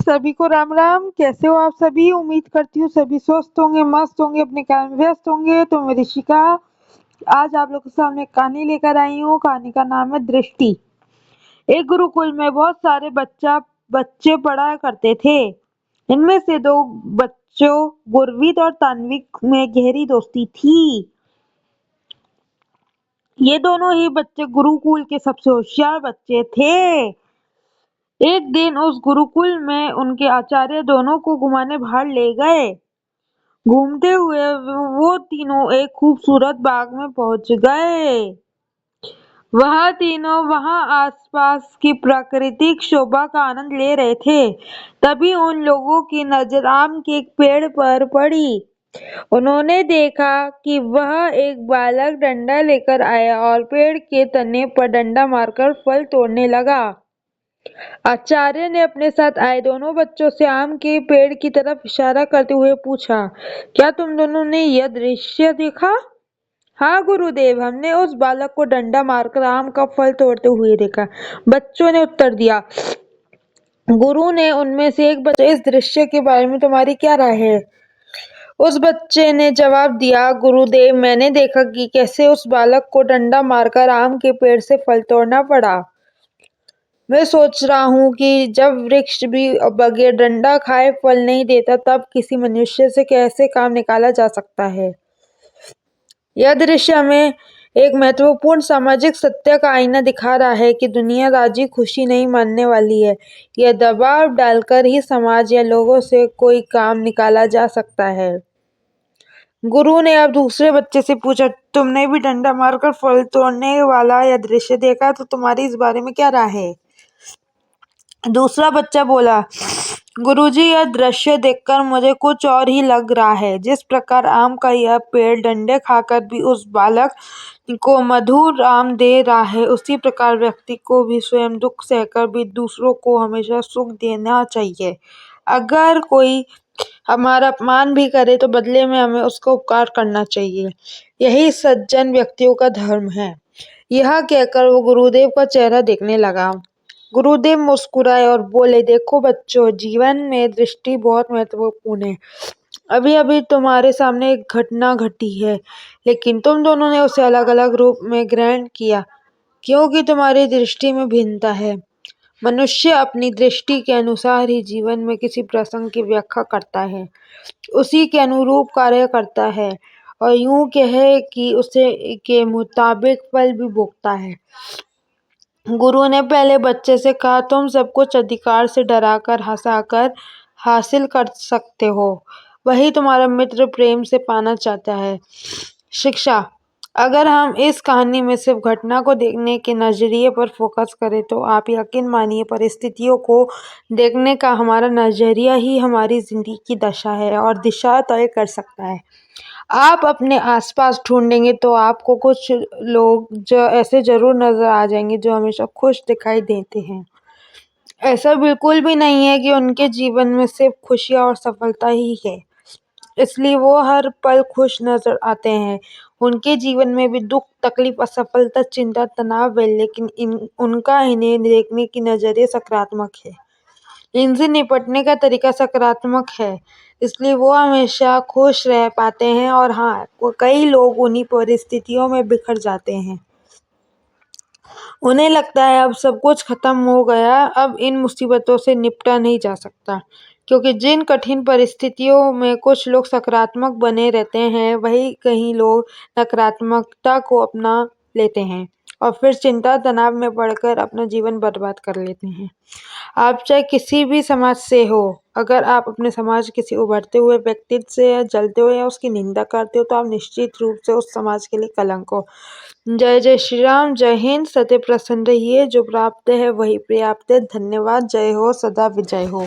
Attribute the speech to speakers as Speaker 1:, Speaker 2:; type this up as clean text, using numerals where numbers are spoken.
Speaker 1: सभी को राम राम। कैसे हो आप सभी? उम्मीद करती हूँ सभी स्वस्थ होंगे, मस्त होंगे, अपने काम में व्यस्त होंगे। तो मैं ऋषिका आज आप लोगों के सामने एक कहानी लेकर आई हूँ। कहानी का नाम है दृष्टि। एक गुरुकुल में बहुत सारे बच्चे पढ़ा करते थे। इनमें से दो बच्चों गुरवीत और तान्विक में गहरी दोस्ती थी। ये दोनों ही बच्चे गुरुकुल के सबसे होशियार बच्चे थे। एक दिन उस गुरुकुल में उनके आचार्य दोनों को घुमाने बाहर ले गए। घूमते हुए वो तीनों एक खूबसूरत बाग में पहुंच गए। वह तीनों वहां आसपास की प्राकृतिक शोभा का आनंद ले रहे थे। तभी उन लोगों की नजर आम के एक पेड़ पर पड़ी। उन्होंने देखा कि वह एक बालक डंडा लेकर आया और पेड़ के तने पर डंडा मारकर फल तोड़ने लगा। आचार्य ने अपने साथ आए दोनों बच्चों से आम के पेड़ की तरफ इशारा करते हुए पूछा, क्या तुम दोनों ने यह दृश्य देखा? हाँ गुरुदेव, हमने उस बालक को डंडा मारकर आम का फल तोड़ते हुए देखा, बच्चों ने उत्तर दिया। गुरु ने उनमें से एक बच्चे, इस दृश्य के बारे में तुम्हारी क्या राय है? उस बच्चे ने जवाब दिया, गुरुदेव, मैंने देखा कि कैसे उस बालक को डंडा मारकर आम के पेड़ से फल तोड़ना पड़ा। मैं सोच रहा हूँ कि जब वृक्ष भी बगैर डंडा खाए फल नहीं देता, तब किसी मनुष्य से कैसे काम निकाला जा सकता है। यह दृश्य हमें एक महत्वपूर्ण सामाजिक सत्य का आईना दिखा रहा है कि दुनिया राजी खुशी नहीं मानने वाली है। यह दबाव डालकर ही समाज या लोगों से कोई काम निकाला जा सकता है। गुरु ने अब दूसरे बच्चे से पूछा, तुमने भी डंडा मारकर फल तोड़ने वाला यह दृश्य देखा, तो तुम्हारी इस बारे में क्या राय है? दूसरा बच्चा बोला, गुरुजी, यह दृश्य देखकर मुझे कुछ और ही लग रहा है। जिस प्रकार आम का यह पेड़ डंडे खाकर भी उस बालक को मधुर आम दे रहा है, उसी प्रकार व्यक्ति को भी स्वयं दुख सहकर भी दूसरों को हमेशा सुख देना चाहिए। अगर कोई हमारा अपमान भी करे तो बदले में हमें उसका उपकार करना चाहिए। यही सज्जन व्यक्तियों का धर्म है। यह कहकर वो गुरुदेव का चेहरा देखने लगा। गुरुदेव मुस्कुराए और बोले, देखो बच्चों, जीवन में दृष्टि बहुत महत्वपूर्ण है। अभी अभी तुम्हारे सामने एक घटना घटी है, लेकिन तुम दोनों ने उसे अलग अलग रूप में ग्रहण किया, क्योंकि तुम्हारी दृष्टि में भिन्नता है। मनुष्य अपनी दृष्टि के अनुसार ही जीवन में किसी प्रसंग की व्याख्या करता है, उसी के अनुरूप कार्य करता है और यूं कहे कि उसे के मुताबिक फल भी भोगता है। गुरु ने पहले बच्चे से कहा, तुम सब कुछ अधिकार से डराकर हंसाकर हासिल कर सकते हो, वही तुम्हारा मित्र प्रेम से पाना चाहता है। शिक्षा। अगर हम इस कहानी में सिर्फ घटना को देखने के नजरिए पर फोकस करें तो आप यकीन मानिए परिस्थितियों को देखने का हमारा नजरिया ही हमारी जिंदगी की दशा है और दिशा तय कर सकता है। आप अपने आसपास ढूंढेंगे तो आपको कुछ लोग जो ऐसे जरूर नजर आ जाएंगे जो हमेशा खुश दिखाई देते हैं। ऐसा बिल्कुल भी नहीं है कि उनके जीवन में सिर्फ खुशियाँ और सफलता ही है, इसलिए वो हर पल खुश नजर आते हैं। उनके जीवन में भी दुख, तकलीफ, असफलता, चिंता, तनाव है, लेकिन उनका इन्हें देखने की नजरिया सकारात्मक है। इनसे निपटने का तरीका सकारात्मक है, इसलिए वो हमेशा खुश रह पाते हैं। और हाँ, कई लोग उन्हीं परिस्थितियों में बिखर जाते हैं। उन्हें लगता है अब सब कुछ खत्म हो गया, अब इन मुसीबतों से निपटा नहीं जा सकता। क्योंकि जिन कठिन परिस्थितियों में कुछ लोग सकारात्मक बने रहते हैं, वही कई लोग नकारात्मकता को अपना लेते हैं और फिर चिंता तनाव में पड़कर अपना जीवन बर्बाद कर लेते हैं। आप चाहे किसी भी समाज से हो, अगर आप अपने समाज किसी उभरते हुए व्यक्ति से या जलते हुए या उसकी निंदा करते हो, तो आप निश्चित रूप से उस समाज के लिए कलंक हो। जय जय श्री राम। जय हिंद। सत्य प्रसन्न रहिए। जो प्राप्त है वही पर्याप्त है। धन्यवाद। जय हो। सदा विजय हो।